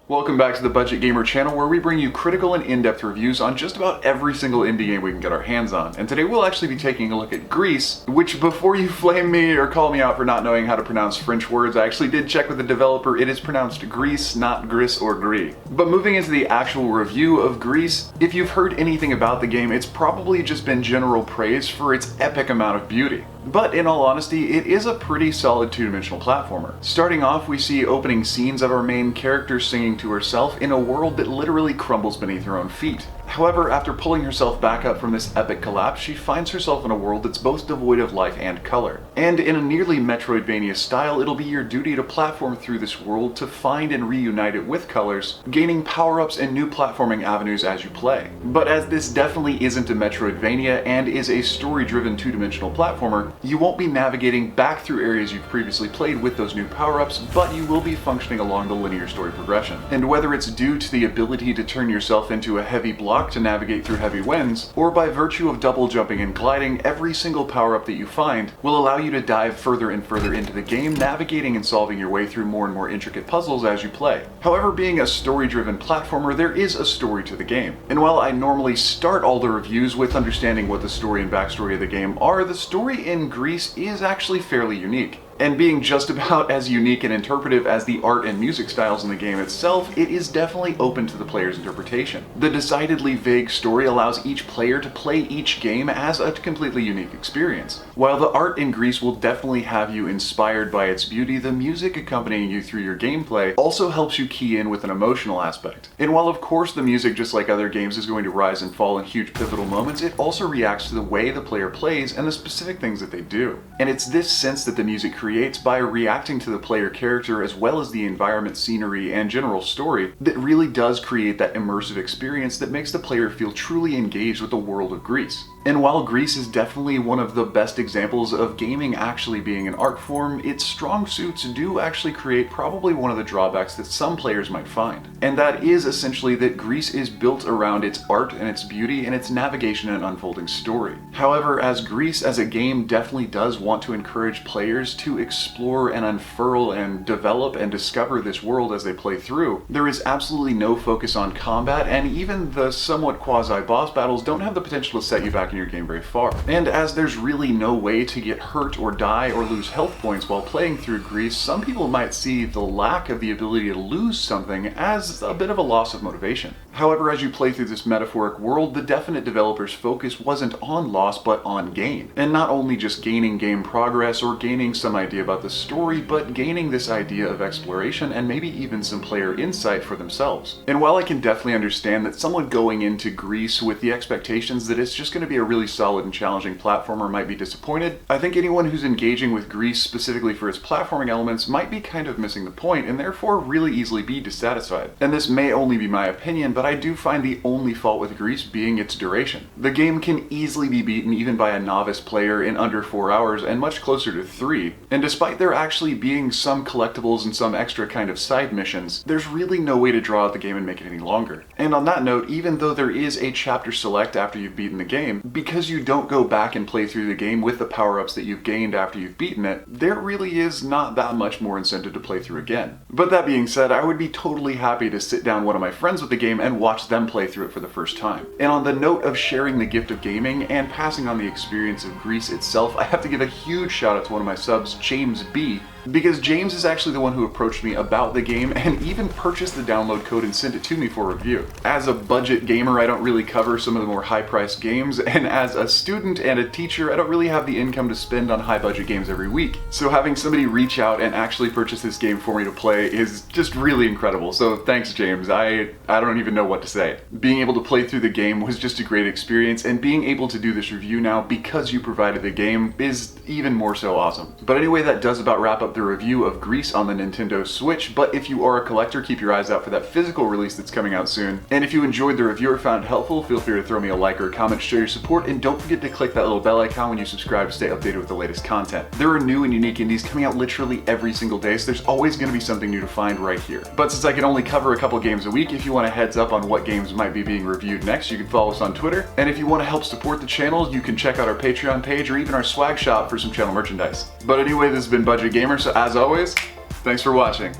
Welcome back to the Budget Gamer channel, where we bring you critical and in-depth reviews on just about every single indie game we can get our hands on. And today we'll actually be taking a look at Gris, which, before you flame me or call me out for not knowing how to pronounce French words, I actually did check with the developer. It is pronounced Gris, not Gris or Gris. But moving into the actual review of Gris, if you've heard anything about the game, it's probably just been general praise for its epic amount of beauty. But in all honesty, it is a pretty solid two-dimensional platformer. Starting off, we see opening scenes of our main character singing to herself in a world that literally crumbles beneath her own feet. However, after pulling herself back up from this epic collapse, she finds herself in a world that's both devoid of life and color. And in a nearly Metroidvania style, it'll be your duty to platform through this world to find and reunite it with colors, gaining power-ups and new platforming avenues as you play. But as this definitely isn't a Metroidvania and is a story-driven two-dimensional platformer, you won't be navigating back through areas you've previously played with those new power-ups, but you will be functioning along the linear story progression. And whether it's due to the ability to turn yourself into a heavy block to navigate through heavy winds, or by virtue of double jumping and gliding, every single power-up that you find will allow you to dive further and further into the game, navigating and solving your way through more and more intricate puzzles as you play. However, being a story-driven platformer, there is a story to the game. And while I normally start all the reviews with understanding what the story and backstory of the game are, the story in Gris is actually fairly unique. And being just about as unique and interpretive as the art and music styles in the game itself, it is definitely open to the player's interpretation. The decidedly vague story allows each player to play each game as a completely unique experience. While the art in Gris will definitely have you inspired by its beauty, the music accompanying you through your gameplay also helps you key in with an emotional aspect. And while of course the music, just like other games, is going to rise and fall in huge pivotal moments, it also reacts to the way the player plays and the specific things that they do. And it's this sense that the music creates by reacting to the player character as well as the environment, scenery, and general story that really does create that immersive experience that makes the player feel truly engaged with the world of Gris. And while Gris is definitely one of the best examples of gaming actually being an art form, its strong suits do actually create probably one of the drawbacks that some players might find. And that is essentially that Gris is built around its art and its beauty and its navigation and unfolding story. However, as Gris as a game definitely does want to encourage players to explore and unfurl and develop and discover this world as they play through, there is absolutely no focus on combat, and even the somewhat quasi-boss battles don't have the potential to set you back in your game very far. And as there's really no way to get hurt or die or lose health points while playing through Gris, some people might see the lack of the ability to lose something as a bit of a loss of motivation. However, as you play through this metaphoric world, the definite developer's focus wasn't on loss but on gain. And not only just gaining game progress or gaining some idea about the story, but gaining this idea of exploration and maybe even some player insight for themselves. And while I can definitely understand that someone going into Gris with the expectations that it's just going to be a really solid and challenging platformer might be disappointed, I think anyone who's engaging with Gris specifically for its platforming elements might be kind of missing the point and therefore really easily be dissatisfied. And this may only be my opinion, but I do find the only fault with Gris being its duration. The game can easily be beaten even by a novice player in under 4 hours and much closer to 3. And despite there actually being some collectibles and some extra kind of side missions, there's really no way to draw out the game and make it any longer. And on that note, even though there is a chapter select after you've beaten the game, because you don't go back and play through the game with the power-ups that you've gained after you've beaten it, there really is not that much more incentive to play through again. But that being said, I would be totally happy to sit down one of my friends with the game and watch them play through it for the first time. And on the note of sharing the gift of gaming and passing on the experience of Gris itself, I have to give a huge shout out to one of my subs, James B, because James is actually the one who approached me about the game and even purchased the download code and sent it to me for review. As a budget gamer, I don't really cover some of the more high-priced games, and as a student and a teacher, I don't really have the income to spend on high-budget games every week. So having somebody reach out and actually purchase this game for me to play is just really incredible. So thanks, James. I don't even know what to say. Being able to play through the game was just a great experience, and being able to do this review now because you provided the game is even more so awesome. But anyway, that does about wrap up the review of Gris on the Nintendo Switch, but if you are a collector, keep your eyes out for that physical release that's coming out soon. And if you enjoyed the review or found it helpful, feel free to throw me a like or a comment to show your support, and don't forget to click that little bell icon when you subscribe to stay updated with the latest content. There are new and unique indies coming out literally every single day, so there's always going to be something new to find right here. But since I can only cover a couple games a week, if you want a heads up on what games might be being reviewed next, you can follow us on Twitter. And if you want to help support the channel, you can check out our Patreon page or even our swag shop for some channel merchandise. But anyway, this has been Budget Gamer, so as always, thanks for watching.